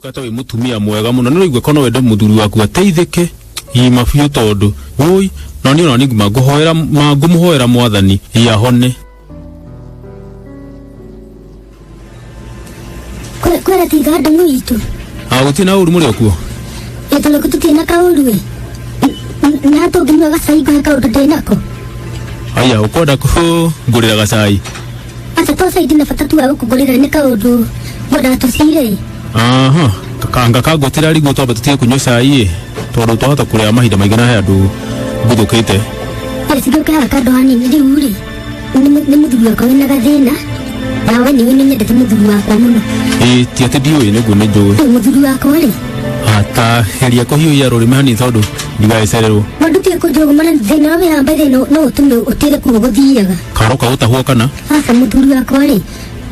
Kata we mutumia mwega muno no igwe kono wende muthuri waku ateithike ima biu tondu woi no ni ona ngumuhoera mwathani yahone kwera tiga ndu itu gutina uru muri okuo etolo kututina kauru we na to ginywa gasai ga kauru denako aya ukoda ko ngurira gasai ata to sai dina fatatu wa kugurira ne kauru boda to sire aha kanga kagotira rigo to batutie kunywa cai tondu twahota kuria mahinda maingi na handu nguthukite esigo ka kado hani ndi uri ni muthuri wako wina gathina nawe ni wini nyendete muthuri wako muno ti ati ndiwe niguo ni njui muthuri wako ri ata heria ko hiyo ya rurime hani tondu ndigaecererwo mandutie ko jogo mana thina we hamba thina no utume utire ku guthiaga karoka utahuo kana asa muthuri wako ri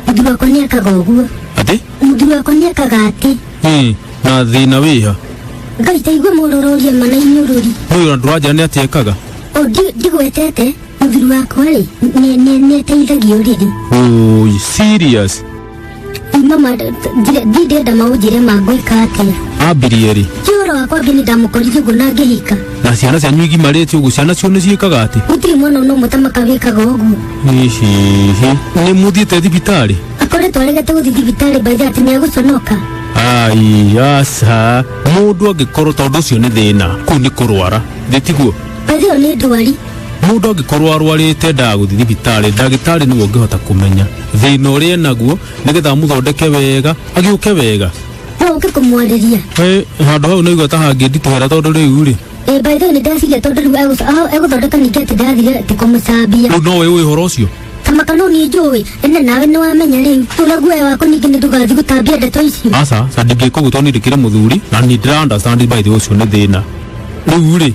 muthuri wako ni akaga uguo ati muthuri wako ni akaga ati na thina wiha ngai taigwe murororia mana inyururi uyu nduraja ni atiekaga ndigwetete muthuri wako ri ni teithagio riri serious mama ndida maujire magwika atia ambirieri joro wakwa ngini ndamukoririe guo na ngihika na ciana cianyu igimarĩte ũguo ciana cio nĩ ciĩkaga atĩ gũtirĩ mwana no mũtamaka wĩkaga ũguo nĩ mũthiĩte thibitarĩ akoretwo aregete gũthiĩ thibitarĩ baitha atĩ nĩegũconoka ai aca mũndũ angĩkorwo tondũ ũcio nĩ thĩna kũu nĩ kũrwara thĩtiguo baitha ĩyo nĩ ndwari mũndũ angĩkorwo arwarĩte ndagũthiĩ thibitarĩ ndagĩtarĩ nĩwe ũngĩhota kũmenya thĩna ũrĩa enaguo nĩgetha mũthondeke wega agĩũke wega no ũke kũmwarĩria handũ hau no igua ta hangĩnditũhĩra tondũ rĩu rĩ baitha ĩyo nĩ ndeciria tondũ rĩu egũthondeka ningĩ atĩ ndathire atĩ kũmũcambia rĩu no wĩ ũhoro ũcio tamaka no niĩ njũĩ ene nawe nĩ wamenya rĩu tũraguoya wako ningĩ nĩ ndũgathiĩ gũtambia ndeto icio aca ndingĩka ũguo tondũ nĩndĩkĩre mũthuri na nĩ ndĩra understand by the ũcio nĩ thĩna rĩu rĩ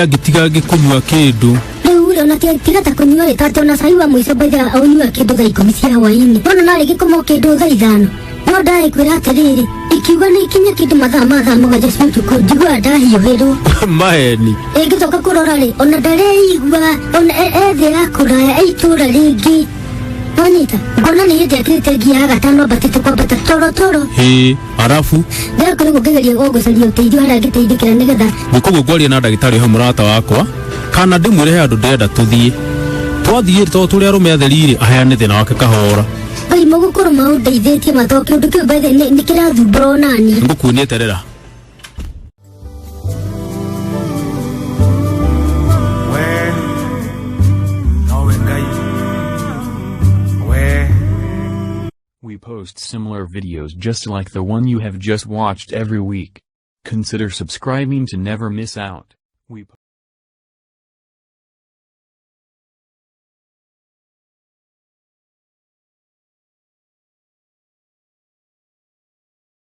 angĩtiga ngĩkũnyua kĩndũ rĩu ona tiga ta kũnyua rĩ tati ona cai wa mũico baitha aunyua kĩndũ thaa 10 cia hwaĩ-inĩ ona narĩ gĩkoma kĩndũ thaa 5 no ndarĩkwĩra atĩrĩrĩ ikiuga nĩ ikinya kĩndũ mathaa mũgwanja cia ũtukũ njiguaga ndahiũhĩrwo maheni ĩngĩcoka kũrora rĩ ona ndareigua ona ethĩ ya kũraya itũũra rĩngĩ wanyita ngona nĩ hĩndĩ akĩrĩte ngia ya gatano ambatĩte kwambata torotoro arabu ndĩrakorirwo ngĩgeria gũcaria ũteithio harĩa angĩteithĩkĩra nĩgetha ngũkũguo ngwaria na ndagĩtarĩ ũyũ mũrata wakwa kana ndĩmwĩre he andũ ndĩrenda tũthiĩ twathiĩ tondũ tũrĩ arũme atheri rĩ aheane thĩna wake kahora ngai mũgũkorwo maũndeithĩtie mathoke ũndũ kĩu baitha nĩ kĩrathumbũra onani ngũkuonie terera We post similar videos just like the one you have just watched every week. Consider subscribing to never miss out.